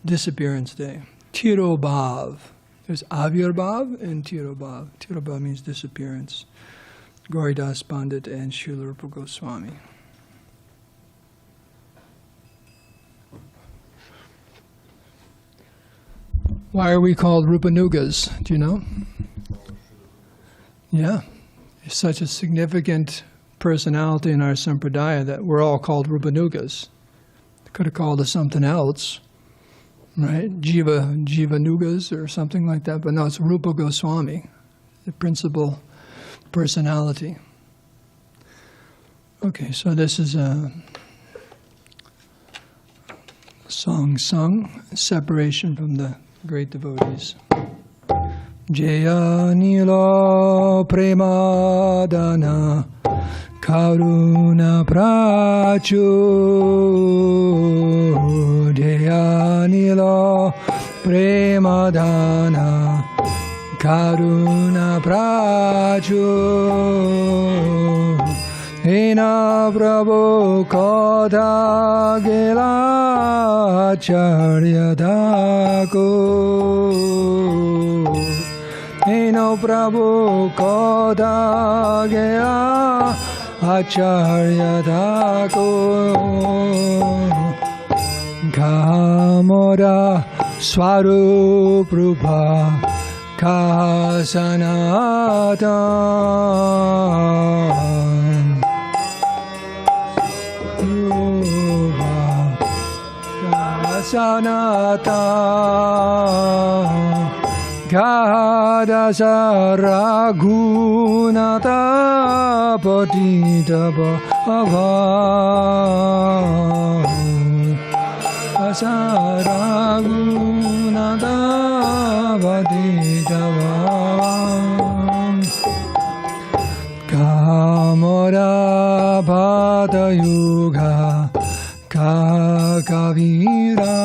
disappearance day. Tirobhav. There's Avirbhav and Tirobhav. Tirobhav means disappearance. Gauridas Pandit and Srila Rupa Goswami. Why are we called Rupanugas? Do you know? Yeah. There's such a significant personality in our sampradaya that we're all called Rupanugas. Could have called us something else, right? Jivanugas or something like that, but no, it's Rupa Goswami, the principal personality. Okay, so this is a song sung, separation from the great devotees. Jaya Nila Premadana Karuna Prachu Jaya Nila Premadana Karuna Prachu Hena Prabhu Kota Gela Acharya Thakur Hena Prabhu Kota Gela Acharya Thakur Kamora Swarup Rupa Kasanatan Kasanatan Gadasa Raghunata Patita Bhavan Gadasa Raghunata Patita Bhavan Kamara Bhata Yuga Kakavira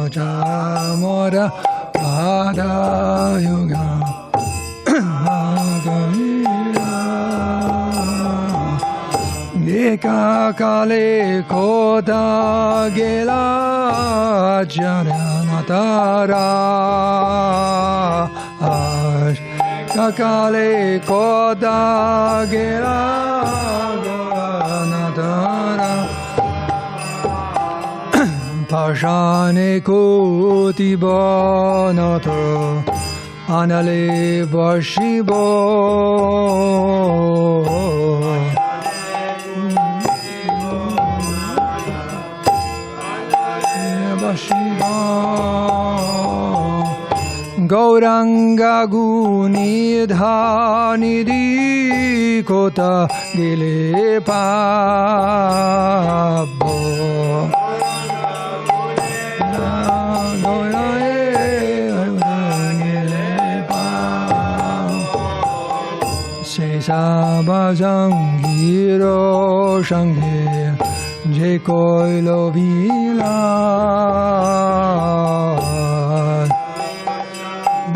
Jamora Bhata Yuga Kakavira Eka Kale Kota Gela Jaranatara Kakale Kota Gela Jaranatara Pashane Koti Banata Anale Vashibo Gauranga Gunidhanidhi Kota Gile Pabbo Sabazangiro Shangir Jekoilo Vila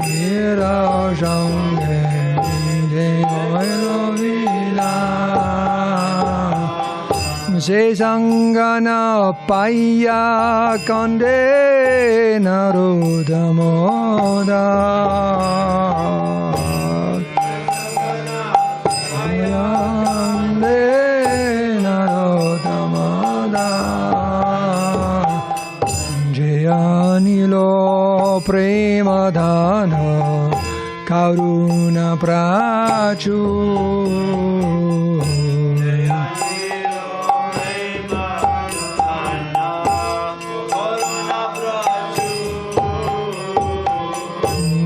Gira Shangir Jekoilo Vila Se Sangana Paya Kande Narudamoda Jayanilo Premadana Karuna Prachu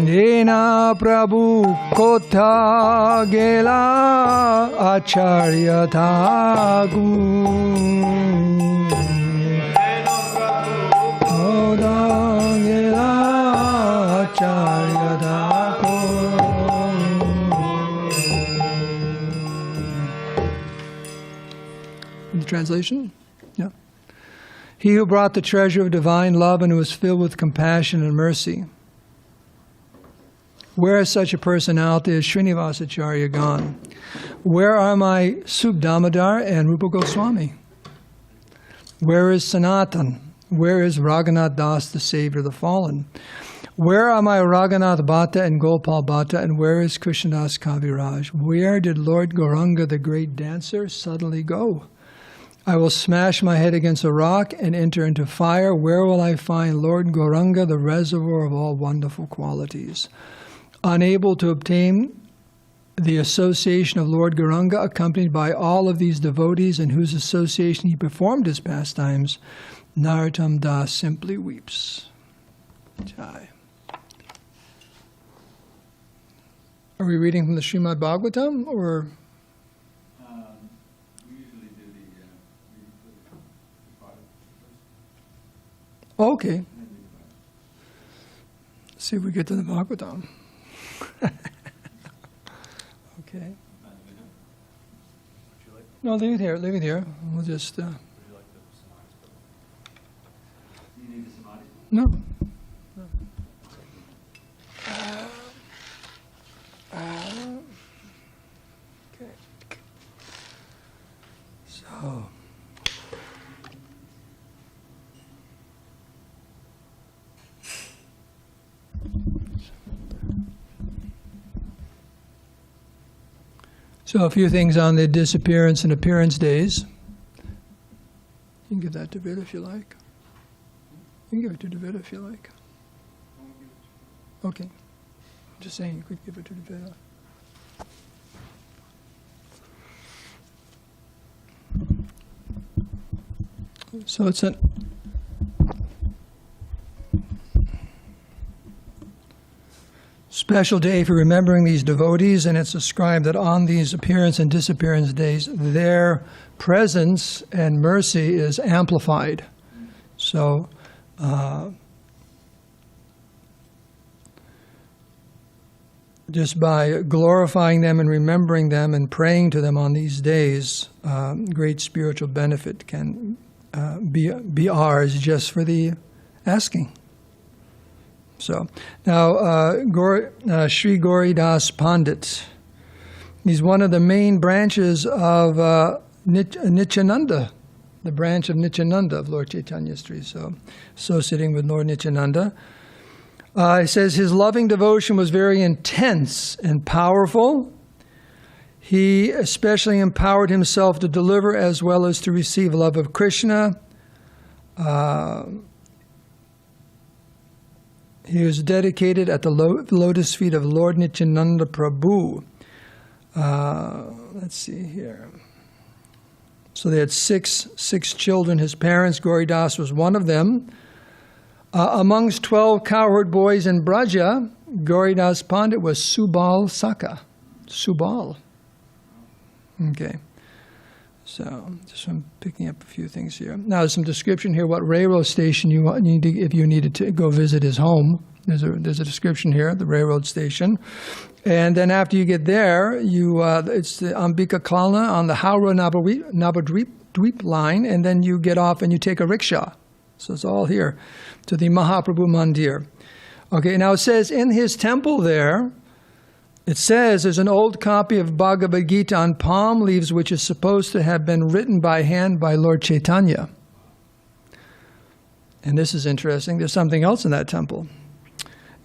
Dena Prabhu Kota Gela Acharya Thakur Kota Gela Acharya Thakur. The translation? Yeah. He who brought the treasure of divine love and who was filled with compassion and mercy. Where is such a personality as Srinivasacharya gone? Where are my Subdamodar and Rupa Goswami? Where is Sanatan, Where is Raghunath Das, the savior of the fallen? Where are my Raghunath Bhatta and Gopal Bhatta, and where is Krishnadas Kaviraj? Where did Lord Gauranga, the great dancer, suddenly go? I will smash my head against a rock and enter into fire. Where will I find Lord Gauranga, the reservoir of all wonderful qualities? Unable to obtain the association of Lord Gauranga, accompanied by all of these devotees in whose association he performed his pastimes, Narottam Das simply weeps. Jai. Are we reading from the Srimad Bhagavatam, or? We usually do the Oh, okay. Let's see if we get to the Bhagavatam. Okay. No, leave it here. Leave it here. We'll just. Would you like the samadhi? You need the samadhi? No. Okay. So. So a few things on the disappearance and appearance days. You can give that to Vida if you like. You can give it to Vida if you like. Okay. I'm just saying you could give it to Vida. So it's an special day for remembering these devotees, and it's ascribed that on these appearance and disappearance days, their presence and mercy is amplified. So, just by glorifying them and remembering them and praying to them on these days, great spiritual benefit can be ours just for the asking. So now, Sri Gauri Das Pandit, he's one of the main branches of Nityananda, the branch of Nityananda of Lord Chaitanya's tree. So associating with Lord Nityananda, he says his loving devotion was very intense and powerful. He especially empowered himself to deliver as well as to receive love of Krishna. He was dedicated at the lotus feet of Lord Nityananda Prabhu. Let's see here. So they had six children. His parents, Gauri Das was one of them. Amongst 12 cowherd boys in Braja, Gauri Das Pandit was Subal Saka. Subal. Okay. So, just I'm picking up a few things here. Now, there's some description here what railroad station you need to, if you needed to go visit his home. There's a description here, the railroad station. And then after you get there, it's the Ambika Kalna on the Howrah Navadvip line, and then you get off and you take a rickshaw. So it's all here to the Mahaprabhu Mandir. Okay, now it says in his temple there, it says there's an old copy of Bhagavad Gita on palm leaves, which is supposed to have been written by hand by Lord Chaitanya. And this is interesting. There's something else in that temple.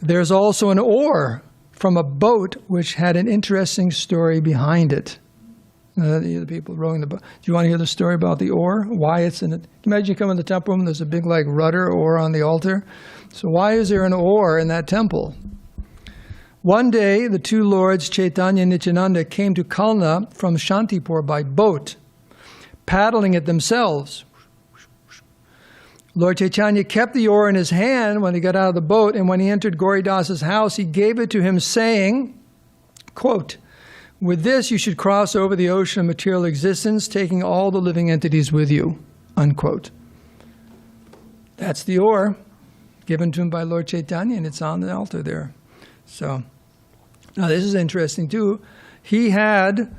There's also an oar from a boat which had an interesting story behind it. The people rowing the boat. Do you want to hear the story about the oar? Why it's in it? Can you imagine you come in the temple room, there's a big rudder oar on the altar. So why is there an oar in that temple? One day, the two lords, Chaitanya and Nityananda, came to Kalna from Shantipur by boat, paddling it themselves. Lord Chaitanya kept the oar in his hand when he got out of the boat, and when he entered Gauri Das's house, he gave it to him, saying, quote, "With this you should cross over the ocean of material existence, taking all the living entities with you," unquote. That's the oar given to him by Lord Chaitanya, and it's on the altar there. So, now this is interesting too. He had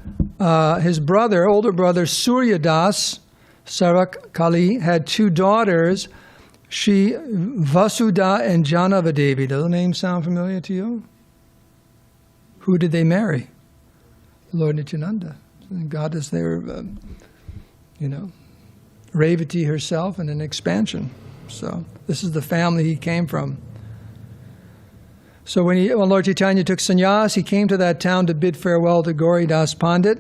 his brother, older brother, Surya Das Sarak Kali, had two daughters, Shri Vasudha and Janavadevi. Does the name sound familiar to you? Who did they marry? Lord Nityananda. God is there, Revati herself in an expansion. So this is the family he came from. So when Lord Chaitanya took sannyas, he came to that town to bid farewell to Gauridas Pandit.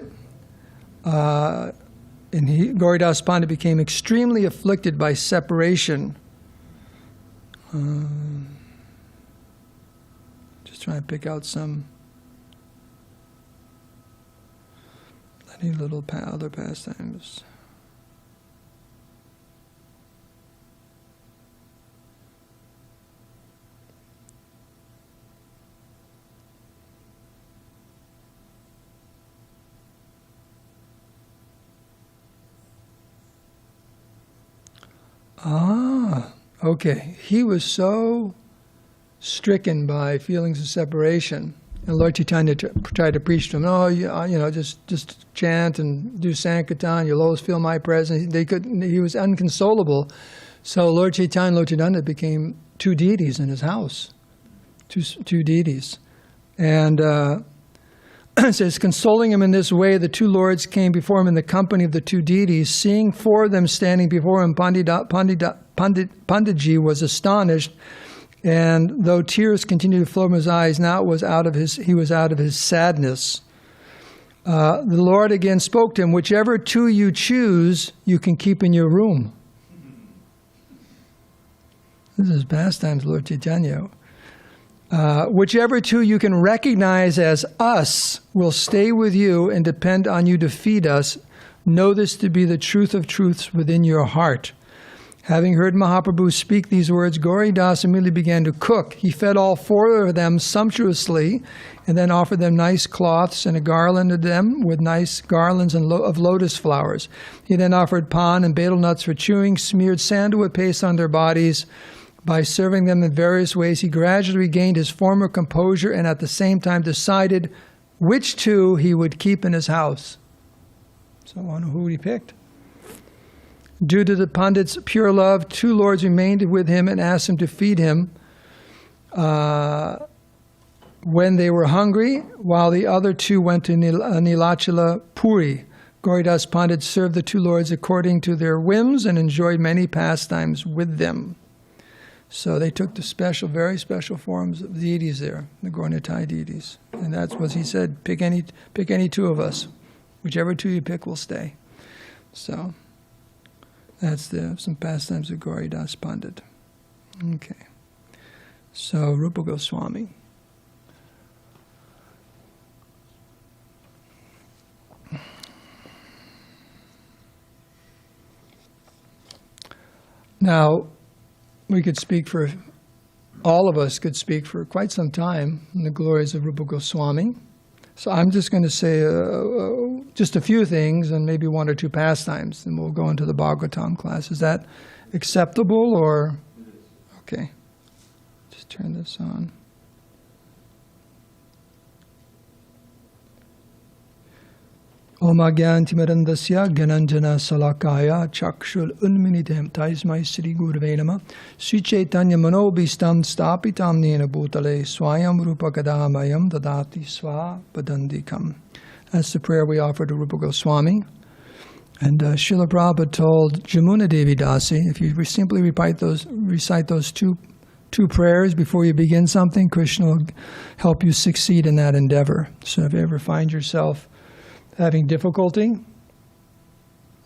Gauridas Pandit became extremely afflicted by separation. Just trying to pick out any little other pastimes. Okay. He was so stricken by feelings of separation, and Lord Chaitanya tried to preach to him. Oh, just chant and do Sankirtan. You'll always feel my presence. He was unconsolable. So Lord Chaitanya and Lord Chaitanya became two deities in his house. Two deities, and it says, consoling him in this way, the two lords came before him in the company of the two deities. Seeing four of them standing before him, Panditji was astonished, and though tears continued to flow from his eyes, now he was out of his sadness. The Lord again spoke to him, whichever two you choose, you can keep in your room. This is pastimes, Lord Chaitanya. Whichever two you can recognize as us will stay with you and depend on you to feed us. Know this to be the truth of truths within your heart. Having heard Mahaprabhu speak these words, Gauridas immediately began to cook. He fed all four of them sumptuously and then offered them nice cloths and garlanded them with nice garlands of lotus flowers. He then offered pan and betel nuts for chewing, smeared sandalwood paste on their bodies. By serving them in various ways, he gradually regained his former composure and at the same time decided which two he would keep in his house. So I wonder who he picked. Due to the Pandit's pure love, two lords remained with him and asked him to feed him when they were hungry, while the other two went to Nilachala Puri. Gauridas Pandit served the two lords according to their whims and enjoyed many pastimes with them. So they took the very special forms of deities there, the Gaurnitai deities. And that's what he said, pick any two of us. Whichever two you pick will stay. So that's some pastimes of Gauridas Pandit. Okay. So Rupa Goswami. Now, all of us could speak for quite some time in the glories of Rupa Goswami. So I'm just going to say just a few things and maybe one or two pastimes, and we'll go into the Bhagavatam class. Is that acceptable or? Okay. Just turn this on. Om Agyantimirandasya Gananjana Salakaya Chakshul Unminitam Taismai Sri Gurve Namah Sri Chaitanya Manobhistam Stapitam Nena Bhutale Swayam Rupa Kadamayam Dadati Sva Padandikam. That's the prayer we offer to Rupa Goswami. And Srila Prabhupada told Jamuna Devi Dasi, if you simply recite those two prayers before you begin something, Krishna will help you succeed in that endeavor. So if you ever find yourself having difficulty,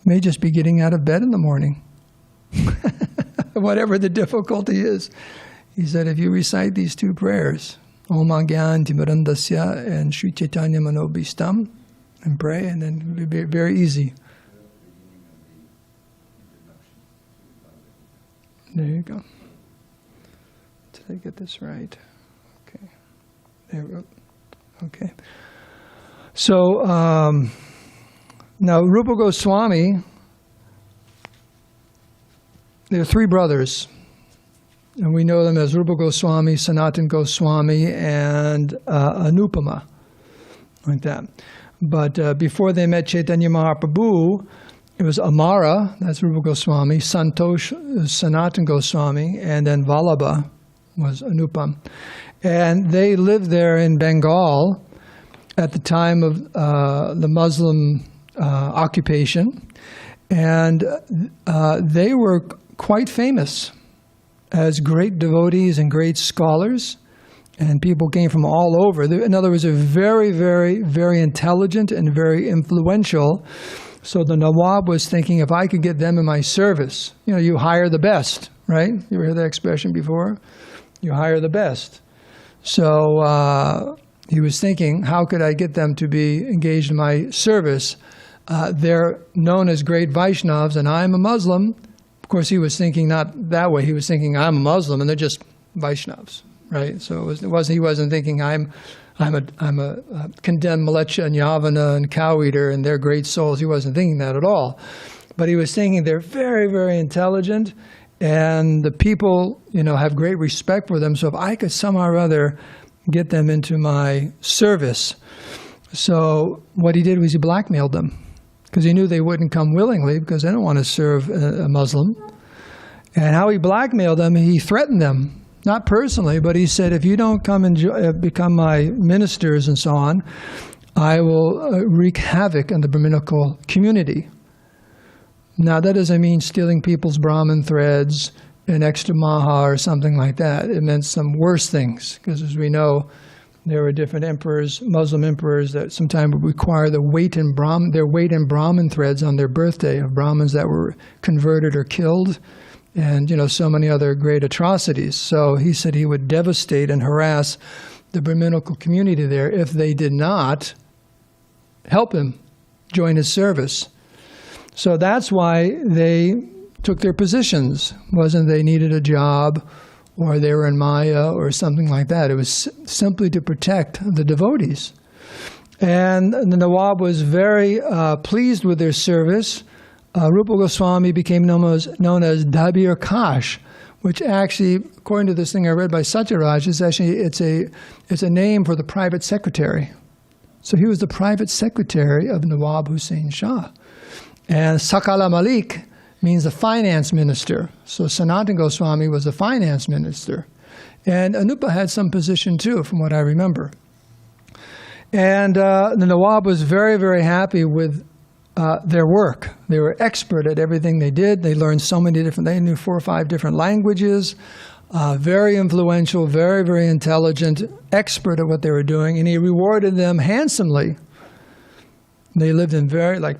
may just be getting out of bed in the morning. Whatever the difficulty is. He said, if you recite these two prayers, Om Agyantimirandasya and Sri Chaitanya Manobhistam, and pray, and then it'll be very easy. There you go. Did I get this right? Okay. There we go. Okay. So, now Rupa Goswami, there are three brothers, and we know them as Rupa Goswami, Sanatan Goswami, and Anupama, like that. But before they met Chaitanya Mahaprabhu, it was Amara, that's Rupa Goswami, Santosh, Sanatan Goswami, and then Vallabha was Anupam. And they lived there in Bengal at the time of the Muslim occupation, and they were quite famous. as great devotees and great scholars, and people came from all over. In other words, they're very, very, very intelligent and very influential. So the Nawab was thinking, if I could get them in my service, you hire the best, right? You ever heard that expression before? You hire the best. So he was thinking, how could I get them to be engaged in my service? They're known as great Vaishnavas, and I'm a Muslim. Of course, he was thinking not that way. He was thinking, I'm a Muslim, and they're just Vaishnavas, right? So he wasn't thinking, I'm a condemned mlecha and yavana and cow eater, and they're great souls. He wasn't thinking that at all. But he was thinking they're very, very intelligent, and the people, have great respect for them. So if I could somehow or other get them into my service. So what he did was he blackmailed them, because he knew they wouldn't come willingly, because they don't want to serve a Muslim. And how he blackmailed them, he threatened them. Not personally, but he said, if you don't come and become my ministers and so on, I will wreak havoc in the Brahminical community. Now, that doesn't mean stealing people's Brahmin threads, an extra maha or something like that. It meant some worse things, because as we know, there were different emperors, Muslim emperors, that sometimes would require their weight in Brahmin threads on their birthday of Brahmins that were converted or killed. And, so many other great atrocities. So he said he would devastate and harass the Brahminical community there if they did not help him join his service. So that's why they took their positions. Wasn't they needed a job, or they were in Maya, or something like that. It was simply to protect the devotees. And the Nawab was very pleased with their service. Rupa Goswami became known as Dabir Kash, which actually, according to this thing I read by Satyaraj, is actually it's a name for the private secretary. So he was the private secretary of Nawab Hussain Shah. And Sakala Malik means the finance minister. So Sanatana Goswami was the finance minister. And Anupa had some position too, from what I remember. And the Nawab was very, very happy with their work. They were expert at everything they did. They learned they knew 4 or 5 different languages, very influential, very, very intelligent, expert at what they were doing, and he rewarded them handsomely. They lived in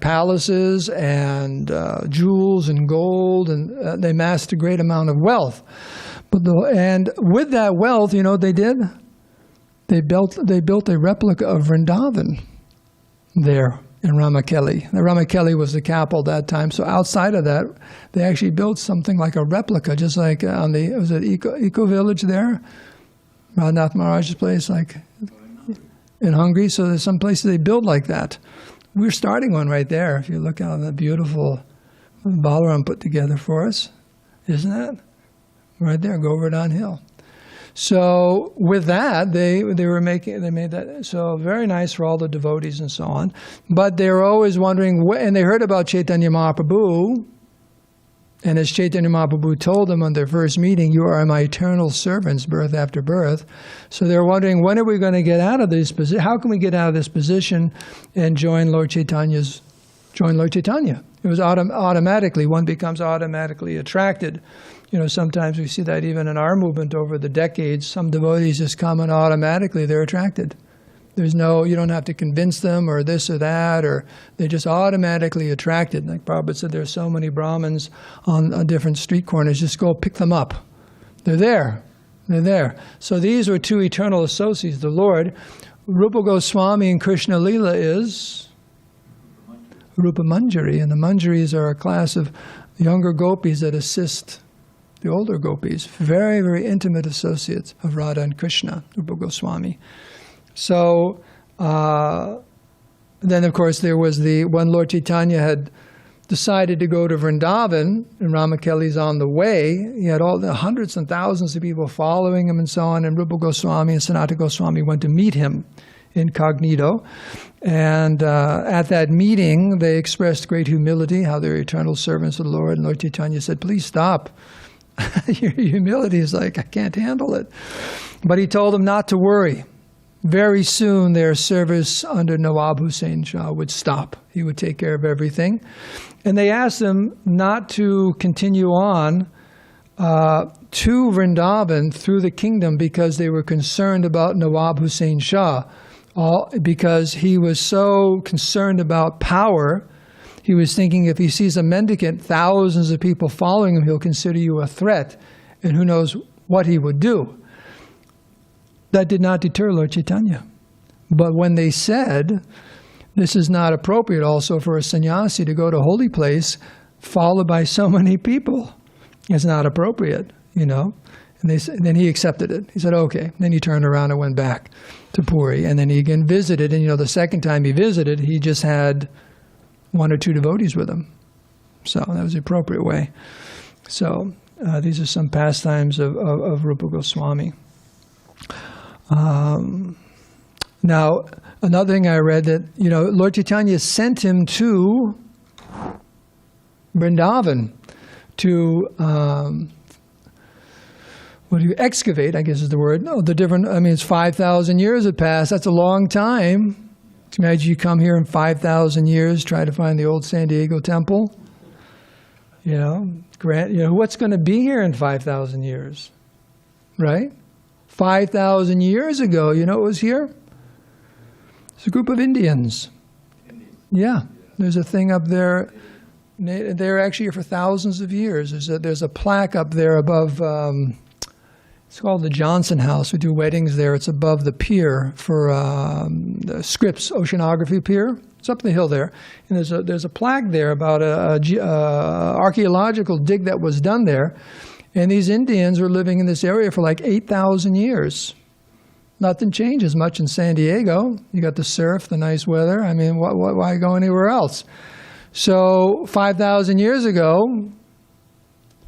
palaces and jewels and gold, and they amassed a great amount of wealth. And with that wealth, what they did? They built a replica of Vrindavan there in Ramakeli. The Ramakeli was the capital at that time. So outside of that, they actually built something like a replica, just like on was it Eco Village there? Prahlāda Mahārāja's place, in Hungary. So there's some places they build like that. We're starting one right there. If you look out the beautiful Balaram put together for us, isn't that? Right there, go over downhill. So with that, they made that so very nice for all the devotees and so on. But they were always wondering, and they heard about Chaitanya Mahaprabhu, and as Chaitanya Mahaprabhu told them on their first meeting, you are my eternal servants, birth after birth. So they're wondering, when are we going to get out of this position? How can we get out of this position and join Lord Chaitanya? It was automatically, one becomes automatically attracted. Sometimes we see that even in our movement over the decades, some devotees just come and automatically they're attracted. You don't have to convince them or this or that, or they're just automatically attracted. Like Prabhupada said, there's so many Brahmins on different street corners, just go pick them up. They're there. So these were 2 eternal associates, the Lord. Rupa Goswami in Krishna Lila is Rupa Manjari, and the Manjaris are a class of younger gopis that assist the older gopis, very, very intimate associates of Radha and Krishna, Rupa Goswami. So then, of course, there was when Lord Chaitanya had decided to go to Vrindavan, and Ramakeli's on the way, he had all the hundreds and thousands of people following him and so on, and Rupa Goswami and Sanatana Goswami went to meet him incognito. And at that meeting, they expressed great humility, how they're eternal servants of the Lord, and Lord Chaitanya said, please stop. Your humility is I can't handle it. But he told them not to worry. Very soon their service under Nawab Hussain Shah would stop. He would take care of everything. And they asked him not to continue on to Vrindavan through the kingdom because they were concerned about Nawab Hussain Shah. Because he was so concerned about power, he was thinking if he sees a mendicant, thousands of people following him, he'll consider you a threat, and who knows what he would do. That did not deter Lord Chaitanya. But when they said, this is not appropriate also for a sannyasi to go to a holy place followed by so many people. It's not appropriate, And then he accepted it. He said, okay. Then he turned around and went back to Puri. And then he again visited. And, the second time he visited, he just had 1 or 2 devotees with him. So that was the appropriate way. So these are some pastimes of Rupa Goswami. Now, another thing I read that, Lord Chaitanya sent him to Vrindavan to excavate, I guess is the word. No, it's 5,000 years have passed. That's a long time. Imagine you come here in 5,000 years, try to find the old San Diego temple. What's going to be here in 5,000 years? Right? 5,000 years ago, what was here? It's a group of Indians. Yeah. There's a thing up there. They're actually here for thousands of years. There's a plaque up there above, it's called the Johnson House. We do weddings there. It's above the pier for the Scripps Oceanography Pier. It's up the hill there. And there's a plaque there about a archaeological dig that was done there. And these Indians were living in this area for like 8,000 years. Nothing changes much in San Diego. You got the surf, the nice weather. Why go anywhere else? So 5,000 years ago,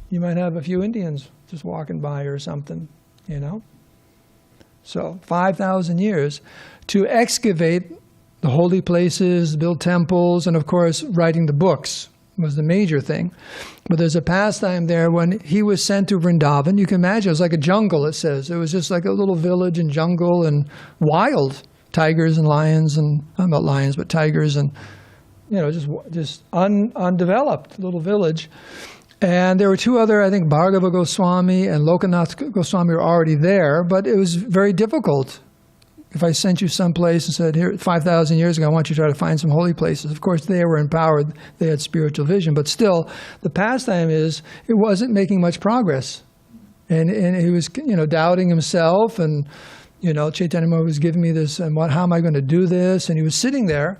you might have a few Indians just walking by or something, So 5,000 years to excavate the holy places, build temples, and of course writing the books was the major thing. But there's a pastime there when he was sent to Vrindavan. You can imagine, it was like a jungle, it says. It was just like a little village and jungle and wild tigers and lions and, not lions, but tigers and, just undeveloped little village. And there were 2 other, I think, Bhargava Goswami and Lokanath Goswami were already there, but it was very difficult. If I sent you someplace and said, here, 5,000 years ago, I want you to try to find some holy places. Of course, they were empowered. They had spiritual vision. But still, the pastime is, it wasn't making much progress. And he was, doubting himself. And, Chaitanya Mahaprabhu was giving me this, and how am I going to do this? And he was sitting there,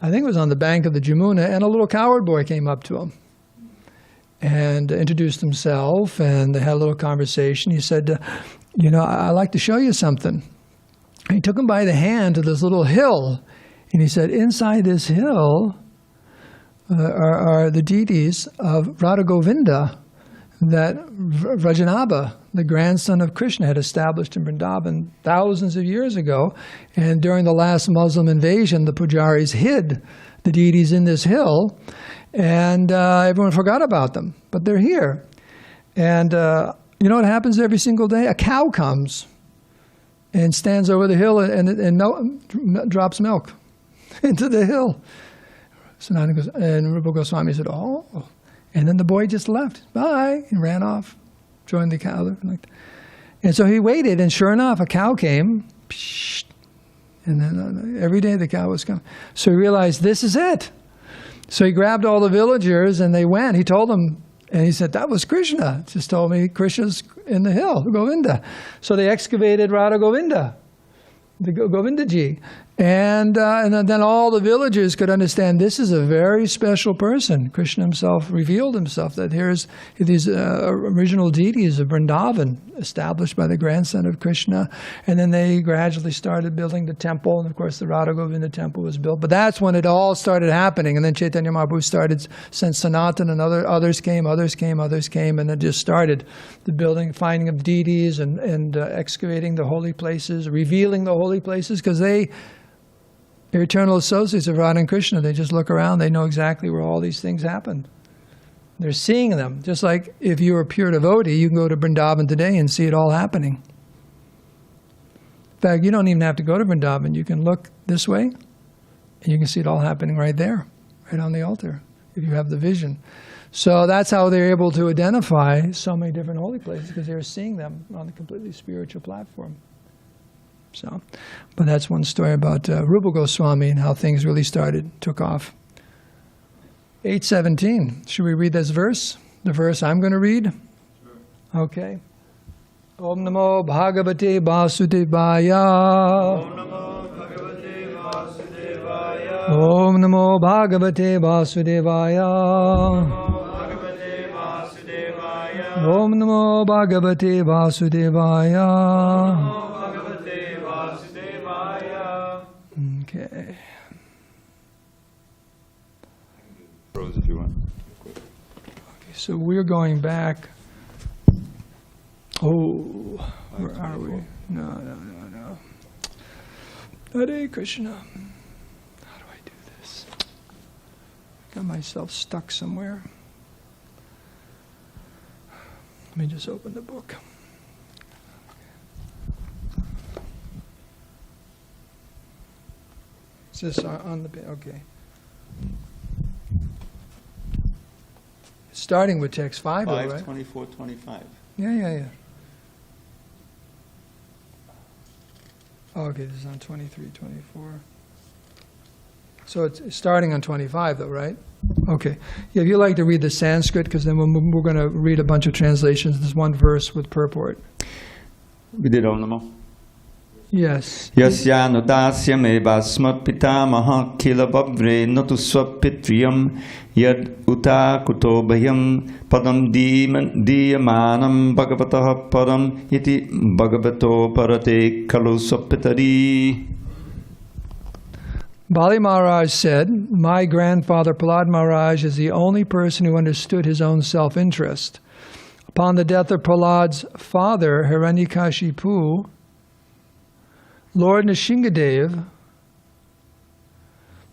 I think it was on the bank of the Jamuna, and a little cowherd boy came up to him and introduced himself, and they had a little conversation. He said, I'd like to show you something. And he took him by the hand to this little hill, and he said, inside this hill are the deities of Radha Govinda that Vaiṣṇava, the grandson of Krishna, had established in Vrindavan thousands of years ago. And during the last Muslim invasion, the pujaris hid the deities in this hill, and everyone forgot about them. But they're here. And you know what happens every single day? A cow comes and stands over the hill and drops milk into the hill. So and Rupa Goswami said, oh. And then the boy just left. Bye. And ran off. Joined the cow. And so he waited, and sure enough, a cow came. And then every day the cow was coming. So he realized, this is it. So he grabbed all the villagers, and they went. He told them, and he said, that was Krishna. Just told me Krishna's in the hill, Govinda. So they excavated Radha Govinda, the Govindaji. And then all the villagers could understand this is a very special person. Krishna himself revealed himself, that here's these original deities of Vrindavan, established by the grandson of Krishna. And then they gradually started building the temple. And of course, the Radha Govinda temple was built. But that's when it all started happening. And then Chaitanya Mahaprabhu started, since Sanatan and others came, and it just started the building, finding of deities and excavating the holy places, revealing the holy places, because they're eternal associates of Radha and Krishna. They just look around. They know exactly where all these things happened. They're seeing them. Just like if you're a pure devotee, you can go to Vrindavan today and see it all happening. In fact, you don't even have to go to Vrindavan. You can look this way, and you can see it all happening right there, right on the altar, if you have the vision. So that's how they're able to identify so many different holy places, because they're seeing them on a completely spiritual platform. So, but that's one story about Rupa Goswami and how things really took off. 8:17. Should we read this verse? The verse I'm going to read? Sure. Okay. Om Namo Bhagavate Vasudevaya. Om Namo Bhagavate Vasudevaya. Om Namo Bhagavate Vasudevaya. Om Namo Bhagavate Vasudevaya. Okay. If you want. Okay, so we're going back. Oh, where are we? No. Hare Krishna. How do I do this? Got myself stuck somewhere. Let me just open the book. Is this on the page? Okay. Starting with text 5, right? 5:24-25. Yeah. Okay, this is on 23, 24. So it's starting on 25, though, right? Okay. Yeah, if you like to read the Sanskrit, because then we're going to read a bunch of translations. There's one verse with purport. We did Om Namo. Yes. Yasyanudasya me basma pitamaha kila babhre notu swapitriyam yad uta kuto bhayam padam diyamanam bhagavataha padam iti bhagavato parate kalu swapitari. Bali Maharaj said, "My grandfather Prahlāda Mahārāja is the only person who understood his own self-interest. Upon the death of Prahlāda's father, Hiranyakashipu, Lord Narasimhadeva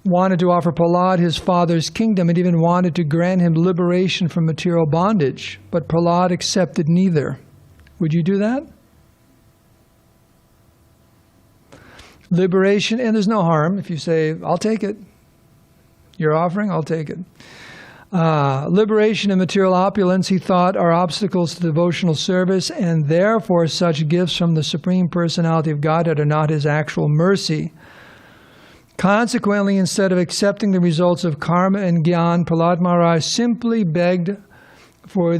wanted to offer Prahlāda his father's kingdom and even wanted to grant him liberation from material bondage, but Prahlāda accepted neither." Would you do that? Liberation, and there's no harm if you say, "I'll take it. You're offering, I'll take it." Liberation and material opulence, he thought, are obstacles to devotional service, and therefore such gifts from the Supreme Personality of Godhead are not his actual mercy. Consequently, instead of accepting the results of karma and gyan, Prahlāda Mahārāja simply begged for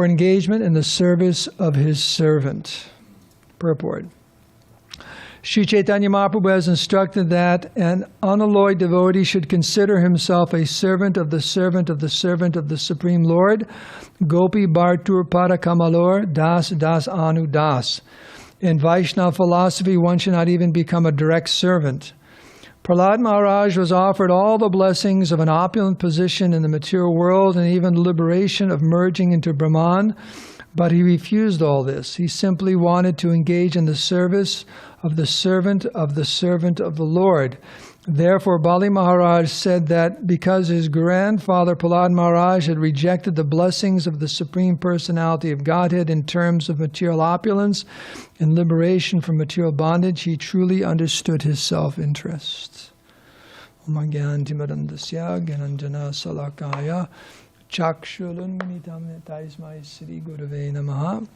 engagement in the service of his servant. Purport. Sri Chaitanya Mahaprabhu has instructed that an unalloyed devotee should consider himself a servant of the servant of the servant of the Supreme Lord, gopī-bhartuḥ pāda-kamalayor, dāsa-dāsānudāsaḥ. In Vaiṣṇava philosophy, one should not even become a direct servant. Prahlāda Mahārāja was offered all the blessings of an opulent position in the material world and even liberation of merging into Brahman, but he refused all this. He simply wanted to engage in the service of the servant of the Lord. Therefore, Bali Maharaj said that because his grandfather Prahlāda Mahārāja had rejected the blessings of the Supreme Personality of Godhead in terms of material opulence and liberation from material bondage, he truly understood his self-interest. Om Gyantimarandasya Gyananjana Salakaya Chakshulunmanitam Taismai Sri Gurave Namaha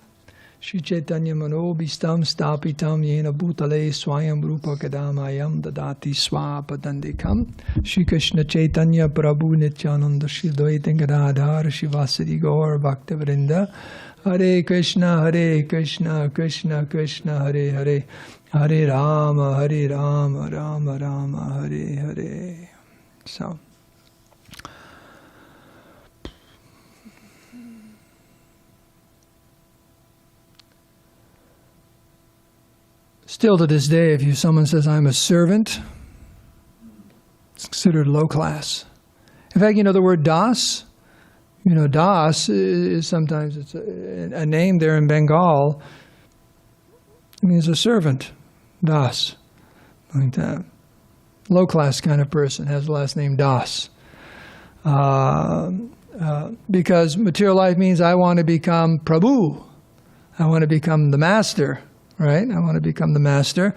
Shri Chaitanya Manobhistam Stapitam Yena Bhutale Swayam Rupa Kadamayam Dadati Swapadandikam Shri Krishna Chaitanya Prabhu Nityananda Shri Dvaita Gadadhar Shivasari Gaur Bhaktivinoda Hare Krishna Krishna Krishna Hare Hare Hare Rama Rama Rama Hare Hare. So still to this day, if someone says, "I'm a servant," it's considered low class. In fact, the word das, das is sometimes it's a name there in Bengal. It means a servant, das, like that. Low class kind of person has the last name das. Because material life means I want to become Prabhu. I want to become the master. right? I want to become the master.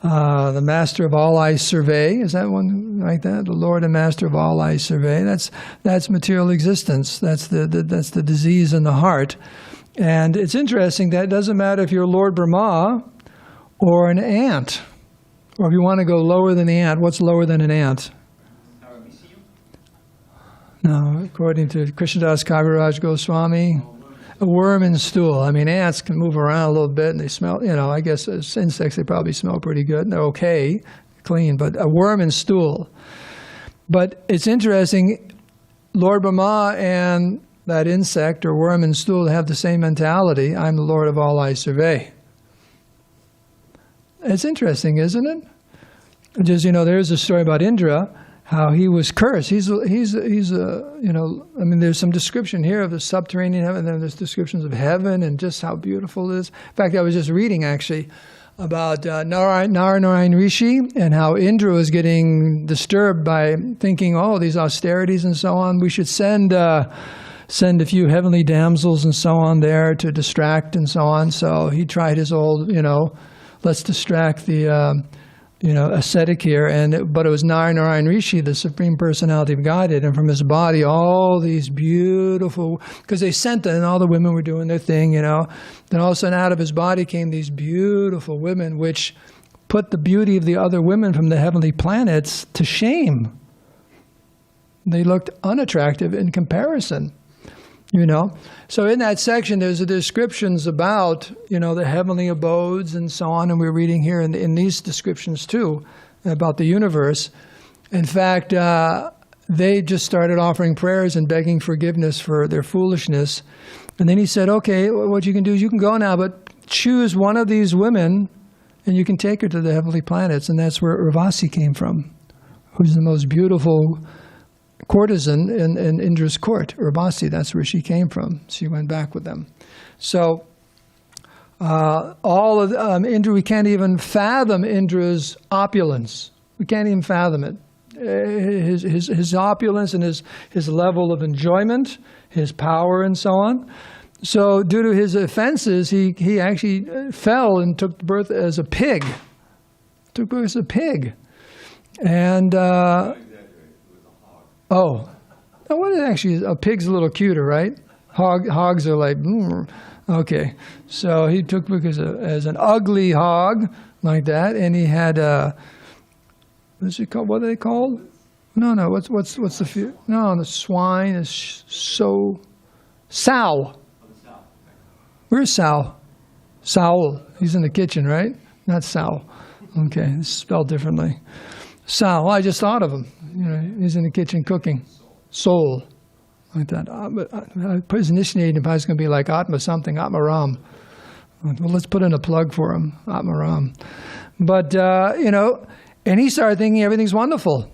The master of all I survey. Is that one like that? The Lord and master of all I survey. That's material existence. That's the disease in the heart. And it's interesting that it doesn't matter if you're Lord Brahma or an ant, or if you want to go lower than the ant. What's lower than an ant? No, according to Krishnadas Kaviraj Goswami, a worm in stool. I mean, ants can move around a little bit and they smell, I guess as insects, they probably smell pretty good and they're okay, clean, but a worm in stool. But it's interesting, Lord Brahma and that insect or worm in stool have the same mentality. I'm the Lord of all I survey. It's interesting, isn't it? Just, there's a story about Indra, how he was cursed. He's there's some description here of the subterranean heaven, and then there's descriptions of heaven and just how beautiful it is. In fact, I was just reading actually about Narayan Rishi and how Indra was getting disturbed by thinking, these austerities and so on. We should send a few heavenly damsels and so on there to distract and so on. So he tried his old, let's distract the ascetic here, but it was Narayan Rishi, the Supreme Personality of Godhead, and from his body all these beautiful, because they sent it and all the women were doing their thing, then all of a sudden out of his body came these beautiful women, which put the beauty of the other women from the heavenly planets to shame. They looked unattractive in comparison. So in that section, there's the descriptions about, the heavenly abodes and so on, and we're reading here in these descriptions too, about the universe. In fact, they just started offering prayers and begging forgiveness for their foolishness. And then he said, okay, what you can do is you can go now, but choose one of these women and you can take her to the heavenly planets. And that's where Urvasi came from, who's the most beautiful courtesan in Indra's court. Urvasi, that's where she came from. She went back with them. So all of Indra, we can't even fathom Indra's opulence. We can't even fathom it. His opulence and his level of enjoyment, his power and so on. So due to his offenses, he actually fell and took birth as a pig. Took birth as a pig. And a pig's a little cuter, right? Hogs are like, okay. So he took birth as an ugly hog like that, and he had what's it called? What are they called? No. What's the the swine is sow. Where's Sal? Saul. He's in the kitchen, right? Not Sal. Okay, it's spelled differently. Sal. Well, I just thought of him. He's in the kitchen cooking. Soul. Like that. I put his initiating if I was going to be like Atma something, Atma Ram. Well, let's put in a plug for him, Atma Ram. But, and he started thinking everything's wonderful.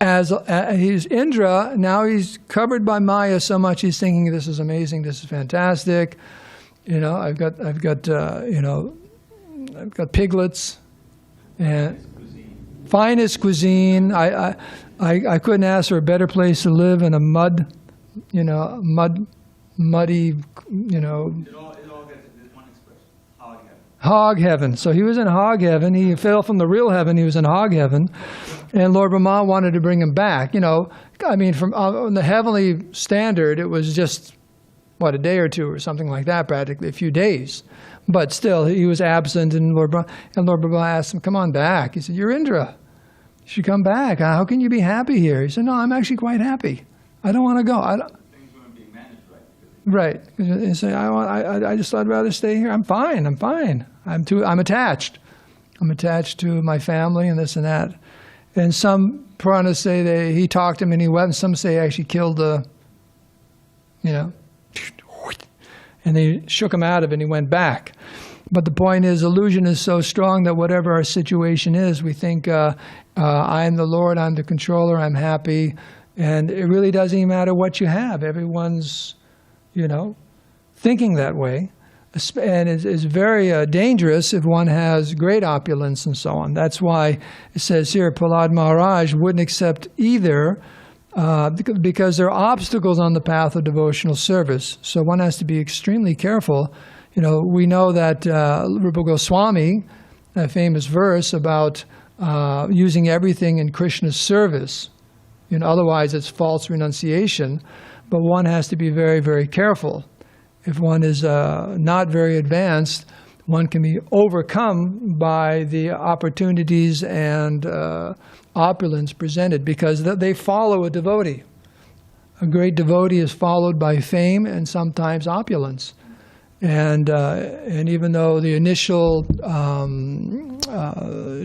As he's Indra, now he's covered by Maya so much he's thinking this is amazing, this is fantastic. I've got piglets and finest cuisine. I couldn't ask for a better place to live in a muddy. It all gets one expression, hog heaven. Hog heaven. So he was in hog heaven. He fell from the real heaven. He was in hog heaven. And Lord Brahma wanted to bring him back. From on the heavenly standard, it was just, a day or two or something like that, practically, a few days. But still, he was absent, and Lord Brahma asked him, come on back. He said, you're Indra. You should come back. How can you be happy here? He said, no, I'm actually quite happy. I don't want to go. Things weren't being managed right. Right. He said, I just thought I'd rather stay here. I'm fine. I'm attached. I'm attached to my family and this and that. And some Puranas say he talked to him and he went, and some say he actually killed and they shook him out of it and he went back. But the point is, illusion is so strong that whatever our situation is, we think, I'm the Lord, I'm the controller, I'm happy. And it really doesn't even matter what you have. Everyone's, thinking that way. And it's very dangerous if one has great opulence and so on. That's why it says here, Prahlāda Mahārāja wouldn't accept either because there are obstacles on the path of devotional service. So one has to be extremely careful. We know that Rupa Goswami, that famous verse about using everything in Krishna's service, otherwise it's false renunciation, but one has to be very, very careful. If one is not very advanced, one can be overcome by the opportunities and opulence presented because they follow a devotee. A great devotee is followed by fame and sometimes opulence. And even though the initial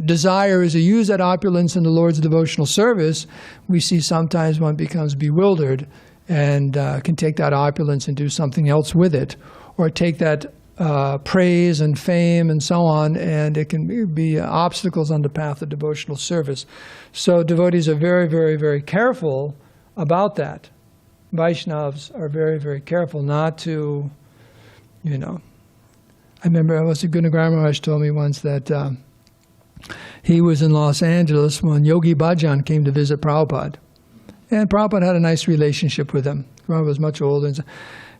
desire is to use that opulence in the Lord's devotional service, we see sometimes one becomes bewildered and can take that opulence and do something else with it, or take that praise and fame and so on, and it can be obstacles on the path of devotional service. So devotees are very, very, very careful about that. Vaishnavas are very, very careful not to, I remember Guru Maharaj told me once that he was in Los Angeles when Yogi Bhajan came to visit Prabhupada. And Prabhupada had a nice relationship with him. Prabhupada was much older.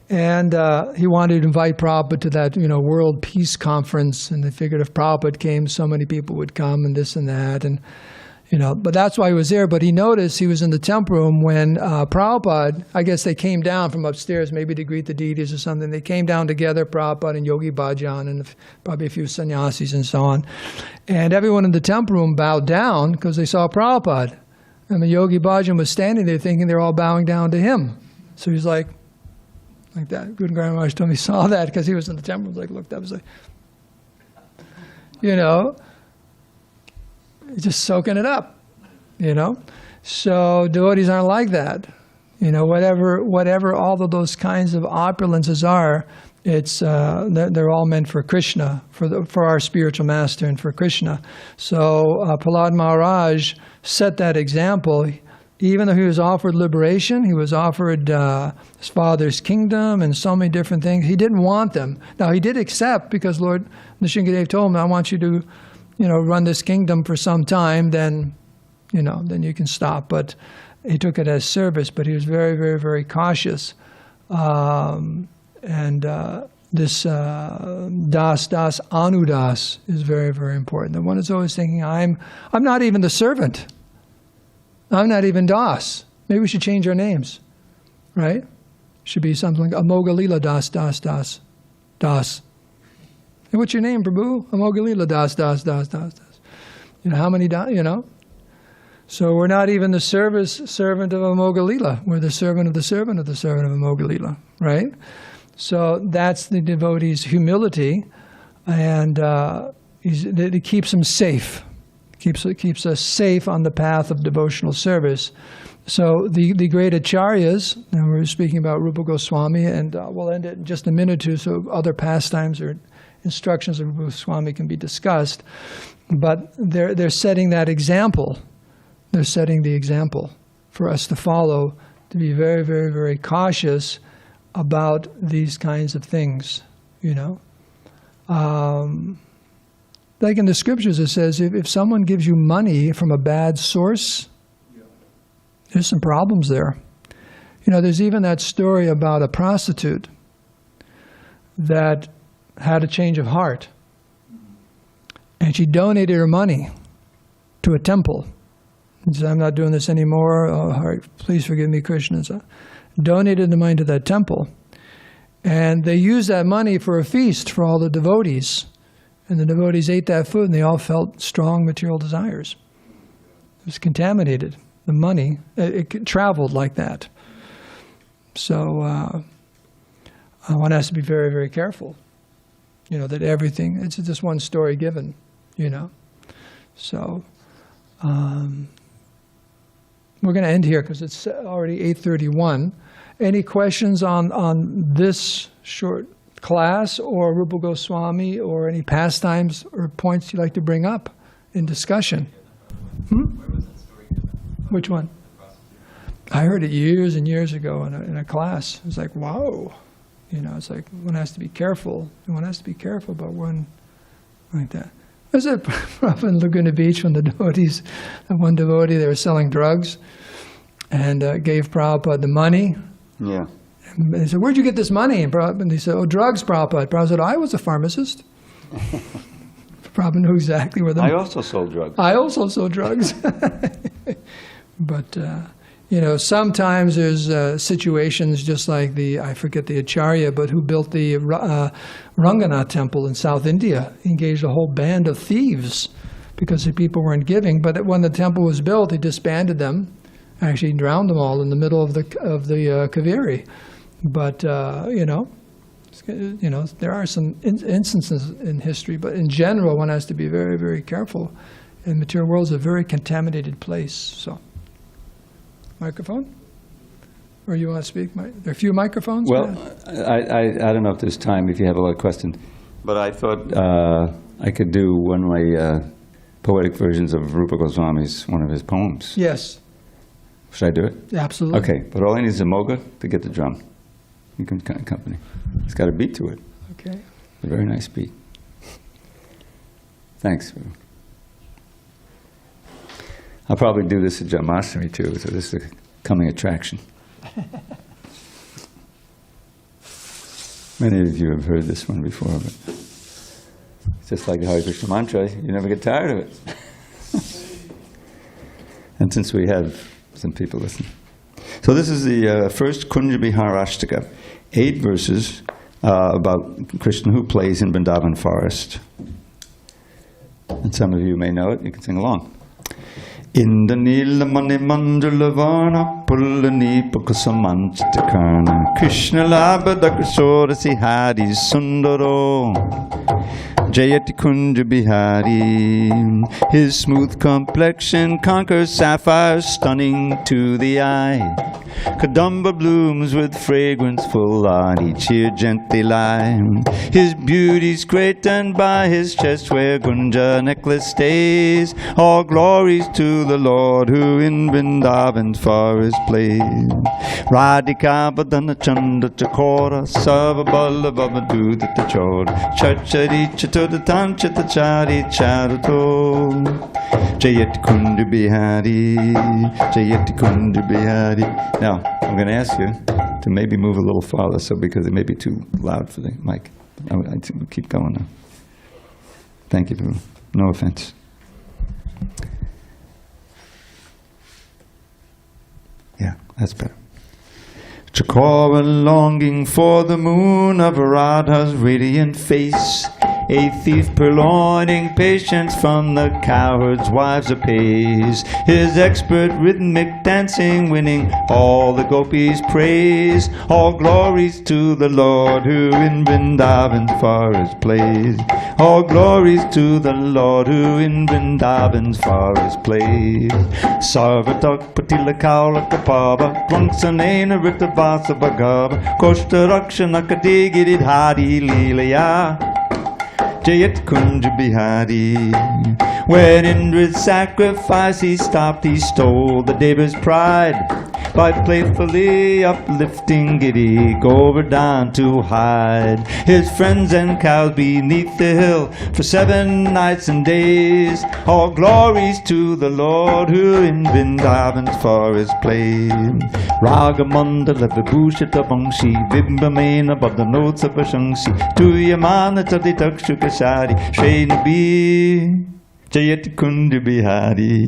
And he wanted to invite Prabhupada to that, World Peace Conference. And they figured if Prabhupada came, so many people would come and this and that. And, but that's why he was there. But he noticed he was in the temple room when Prabhupada, I guess they came down from upstairs, maybe to greet the deities or something. They came down together, Prabhupada and Yogi Bhajan and probably a few sannyasis and so on. And everyone in the temple room bowed down because they saw Prabhupada. And the Yogi Bhajan was standing there thinking they're all bowing down to him. So he's like that. Guru Maharaj told me he saw that because he was in the temple. He was like, look, that was like, just soaking it up, So devotees aren't like that. Whatever all of those kinds of opulences are, they're all meant for Krishna, for our spiritual master and for Krishna. So Prahlāda Mahārāja set that example. Even though he was offered liberation, he was offered his father's kingdom and so many different things. He didn't want them. Now he did accept because Lord Nrsimhadev told him, I want you to, run this kingdom for some time, then you can stop. But he took it as service, but he was very, very, very cautious. This dāsa-dāsānudāsaḥ is very, very important. The one is always thinking, I'm not even the servant. I'm not even Das. Maybe we should change our names, right? Should be something like Amogalila Das. Hey, what's your name, Prabhu? Amogalila Das. How many Das, So we're not even the servant of Amogalila. We're the servant of the servant of the servant of Amogalila, right? So that's the devotee's humility, and it keeps him safe. Keeps us safe on the path of devotional service. So the great acharyas, and we're speaking about Rupa Goswami, and we'll end it in just a minute or two, so other pastimes or instructions of Rupa Goswami can be discussed. But they're setting that example. They're setting the example for us to follow, to be very, very, very cautious about these kinds of things, Like in the scriptures it says, if someone gives you money from a bad source, there's some problems there. There's even that story about a prostitute that had a change of heart. And she donated her money to a temple. And said, I'm not doing this anymore. Oh, please forgive me, Krishna. So donated the money to that temple. And they used that money for a feast for all the devotees. And the devotees ate that food and they all felt strong material desires. It was contaminated. The money, it traveled like that. So one has to be very, very careful. That everything, it's just one story given, So we're going to end here because it's already 8:31. Any questions on this short class or Rupa Goswami or any pastimes or points you'd like to bring up in discussion? Where was that story given? Which one? I heard it years and years ago in a class. It's like, wow. It's like one has to be careful. And one has to be careful about one like that. Was it up in Laguna Beach when the devotees, one devotee, they were selling drugs and gave Prabhupada the money. Yeah. And they said, "Where'd you get this money?" And he said, "Oh, drugs, Prabhupada." Prabhupada said, "I was a pharmacist." Prabhupada knew exactly where the... I also sold drugs. I also sold drugs. But, sometimes there's situations just like I forget the Acharya, but who built the Ranganath temple in South India, engaged a whole band of thieves because the people weren't giving. But when the temple was built, he disbanded them, actually drowned them all in the middle of the Kaveri. But, there are some instances in history, but in general, one has to be very, very careful. And the material world is a very contaminated place. So, microphone? Or you want to speak? There are a few microphones? Well, I don't know if there's time, if you have a lot of questions, but I thought I could do one of my poetic versions of Rupa Goswami's, one of his poems. Yes. Should I do it? Absolutely. Okay, but all I need is a moga to get the drum. You can accompany. It's got a beat to it. Okay. A very nice beat. Thanks. I'll probably do this at Janmashtami too, so this is a coming attraction. Many of you have heard this one before, but it's just like the Hare Krishna mantra, you never get tired of it. And since we have some people listening. So this is the first Kunja Viharashtaka, 8 verses about Krishna who plays in Vrindavan forest. And some of you may know it, you can sing along. Inda nila mani mandalavana pullani pukusamanchitakarna Krishna labada krishorasi hari sundaro Jayati Kunja Bihari. His smooth complexion conquers sapphires stunning to the eye. Kadamba blooms with fragrance full on each here gently lie. His beauty's great and by his chest where Gunja necklace stays. All glories to the Lord who in Vrindavan's forest plays. Radhika Badana Chanda Chakora Savabala Babadu Tachora Chachari Chatura Tanchata Chari Charato Jayat Kunja Bihari Jayat Kunja Bihari. Now, I'm going to ask you to maybe move a little farther, because it may be too loud for the mic. I'll keep going now. Thank you, Prabhu. No offense. Yeah, that's better. Chakora longing for the moon of Radha's radiant face. A thief purloining patience from the cowherd's wives apace. His expert rhythmic dancing winning all the gopis' praise. All glories to the Lord who in Vrindavan's forest plays. All glories to the Lord who in Vrindavan's forest plays. Sarvatak patila kaula kapava Plunsanena ritavasa bhagava Koshta rakshana kadigirid hari lilaya Jayat Kunja Bihari. When Indra's sacrifice he stopped, he stole the Deva's pride by playfully uplifting Giri Govardhan to hide his friends and cows beneath the hill for 7 nights and days. All glories to the Lord who in Vrindavan's forest plays. Ragamandala Vibhushita Bangshi Vimbamena Badanotsa Prashangsi Tuyamana Taditakshukashari Shrenabi Jayat Kunja Bihari.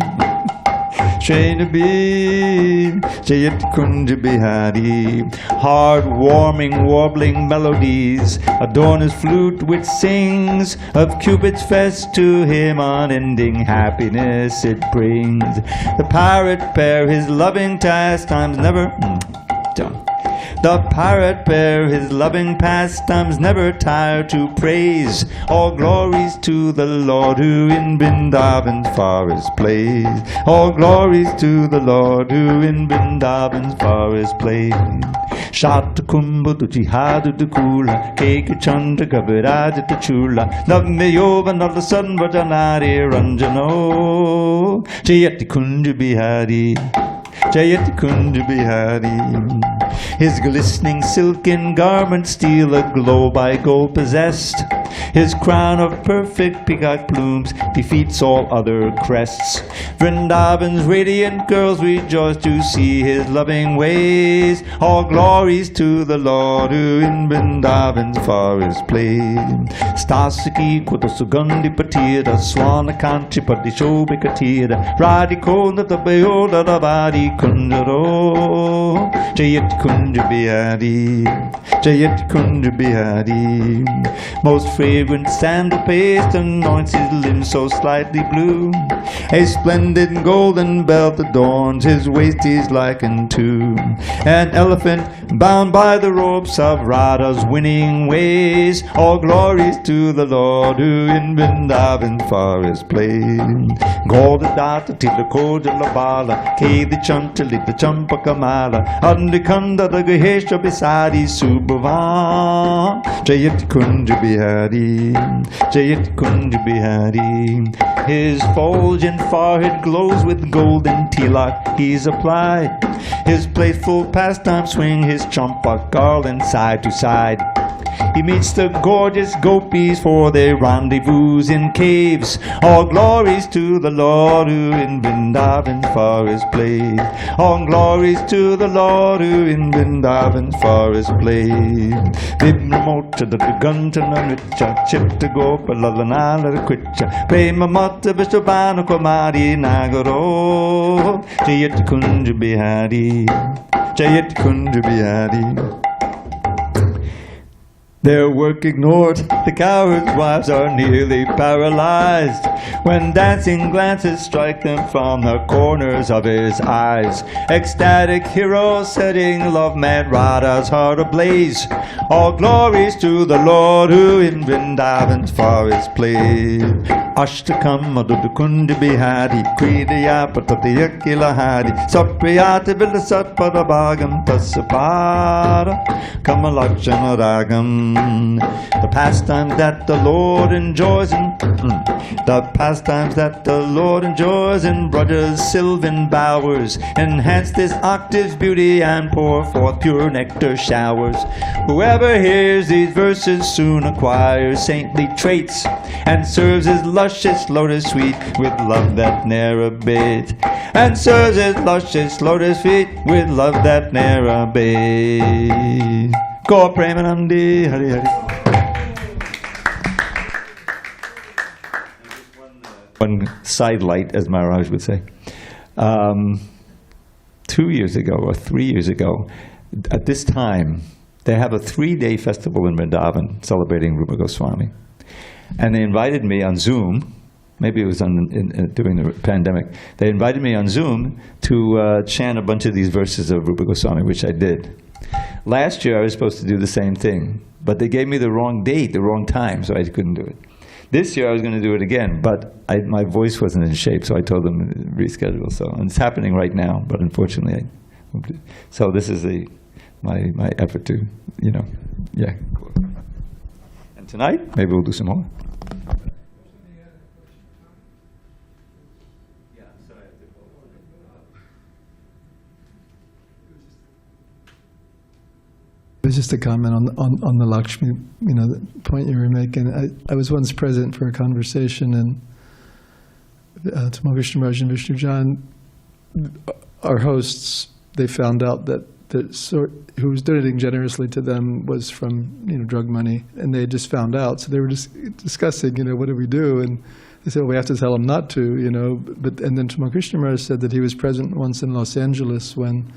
Shrenabi Jayat Kunja Bihari. Heart-warming warbling melodies adorn his flute which sings of Cupid's fest to him unending happiness it brings. The parrot pair his loving pastimes never The parrot pair his loving pastimes never tire to praise. All glories to the Lord who in Vrindavan's forest plays. All glories to the Lord who in Vrindavan's forest plays. Shatakumbha Dujihadu Dukula Keka Chandra Gaviraja Tachula Navmeyova Nalasan Vajanari Ranjano Jayati Kunja Bihari Jayati Kunja Bihari. His glistening silken garments steal a glow by gold possessed. His crown of perfect peacock plumes defeats all other crests. Vrindavan's radiant girls rejoice to see his loving ways. All glories to the Lord who in Vrindavan's forest plays. Stasiki kuta sugandhi patira swana kanchi padishobikatira radikona tabayoda rabadi kunjaro Jayat Kunja Bihari, Jayat Kunja Bihari. Most fragrant sandal paste anoints his limbs so slightly blue. A splendid golden belt adorns his waist, is likened to an elephant bound by the ropes of Radha's winning ways. All glories to the Lord who in Vrindavan's forest plays. Goldadata Tilakoja Labala, Kedi Chantalita Champakamala, Andikanda the Gahesha Bisadi Subhavan. Jayat Kunja Bihari, Jayat Kunja Bihari. His fulgent forehead glows with golden tilak he's applied. His playful pastime swing his champak garland side to side. He meets the gorgeous gopis for their rendezvous in caves. All glories to the Lord who in Vrindavan's forest plays. All glories to the Lord who in Vrindavan's forest plays. Vibramota the Gantana Richa Chitta Gopalalanala Kritcha Prema Mata Vishabhanu Kumari Nagaro Jayat Kunja Bihari, Jayat Kunja Bihari. Their work ignored, the cowherd's wives are nearly paralyzed when dancing glances strike them from the corners of his eyes. Ecstatic heroes setting love-mad Radha's heart ablaze. All glories to the Lord who in Vrindavan's forest plays. Ashtakam Madhukunda Bihari, Kridaya Patatiyakilahari, Sapriyata Vilasatpadabhagam Tasapara, Kamalakshana Ragam. The pastimes that the Lord enjoys in the pastimes that the Lord enjoys in Braja's sylvan bowers enhance this octave's beauty and pour forth pure nectar showers. Whoever hears these verses soon acquires saintly traits and serves his luscious lotus sweet with love that ne'er abates. And serves his luscious lotus sweet with love that ne'er abates. Gaur Premanandi, Hari Hari. One sidelight, as Maharaj would say. 2 years ago or 3 years ago, at this time, they have a 3-day festival in Vrindavan celebrating Rupa Goswami. And they invited me on Zoom, maybe it was during the pandemic, they invited me on Zoom to chant a bunch of these verses of Rupa Goswami, which I did. Last year I was supposed to do the same thing, but they gave me the wrong date, the wrong time, so I couldn't do it. This year I was going to do it again, but my voice wasn't in shape, so I told them to reschedule. So, and it's happening right now, but unfortunately, so this is my effort to, yeah. And tonight, maybe we'll do some more. It was just a comment on the Lakshmi, the point you were making. I was once present for a conversation, and Tamal Vishnu Maharaj and Vishnu John, our hosts, they found out that who was donating generously to them was from drug money, and they just found out. So they were just discussing, what do we do? And they said, well, we have to tell them not to, and then Tamal Krishna Maharaj said that he was present once in Los Angeles when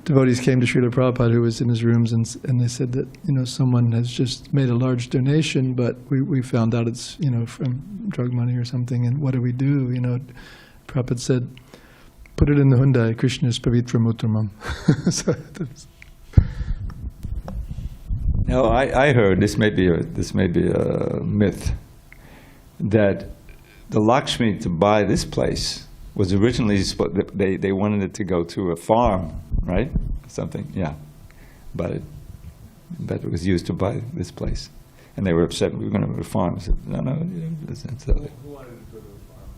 devotees came to Srila Prabhupada, who was in his rooms, and they said that someone has just made a large donation, but we found out it's from drug money or something, and what do we do? Prabhupada said, put it in the Hyundai, Krishna's Pavitram Uttamam. Now I heard, this may be a myth, that the Lakshmi to buy this place was originally they wanted it to go to a farm, right? Something, yeah. But it was used to buy this place, and they were upset. We were going to go to a farm. I said, no. Who wanted to go to a farm?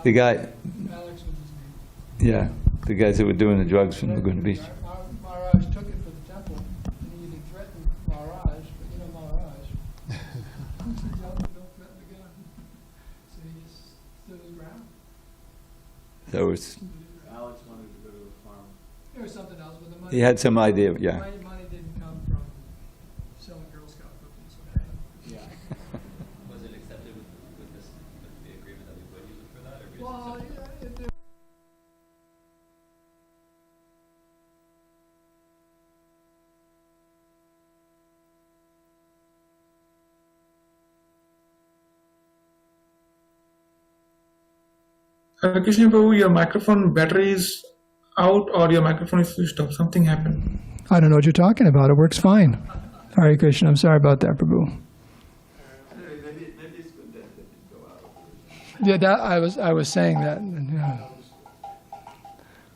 The guy. Alex was his name. Yeah, the guys that were doing the drugs from Laguna Beach. Maharaj took it for the temple, and he threatened Maharaj, but Maharaj. that was, Alex wanted to go to a farm. There was something else with the money. he had some idea, yeah. Money didn't come from selling Girl Scout cookies. Yeah. Was it accepted with this, with the agreement that we would use it for that, or we just Well, accepted it? Krishna Prabhu, your microphone battery is out or your microphone is switched off. Something happened. I don't know what you're talking about. It works fine. Hare Krishna. I'm sorry about that, Prabhu. Maybe it's good that it didn't go out. Yeah, that I was saying that. Yeah.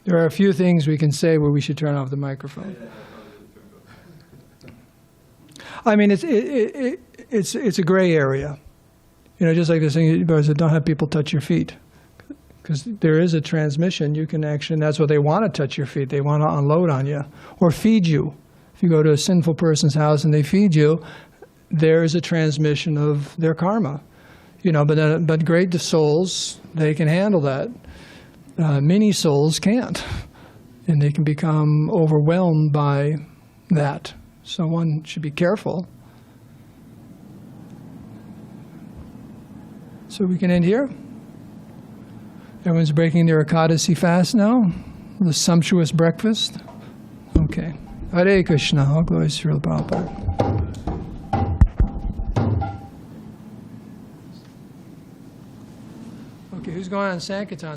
There are a few things we can say where we should turn off the microphone. I mean, it's a gray area. You know, just like this thing, don't have people touch your feet. Because there is a transmission, you can actually, and that's what they want to touch your feet. They want to unload on you or feed you. If you go to a sinful person's house and they feed you, there is a transmission of their karma. You know, but great souls, they can handle that. Many souls can't, and they can become overwhelmed by that. So one should be careful. So we can end here. Everyone's breaking their Ekadasi fast now, the sumptuous breakfast. Okay. Hare Krishna. All glories to Srila Prabhupada. Okay, who's going on Sankirtan?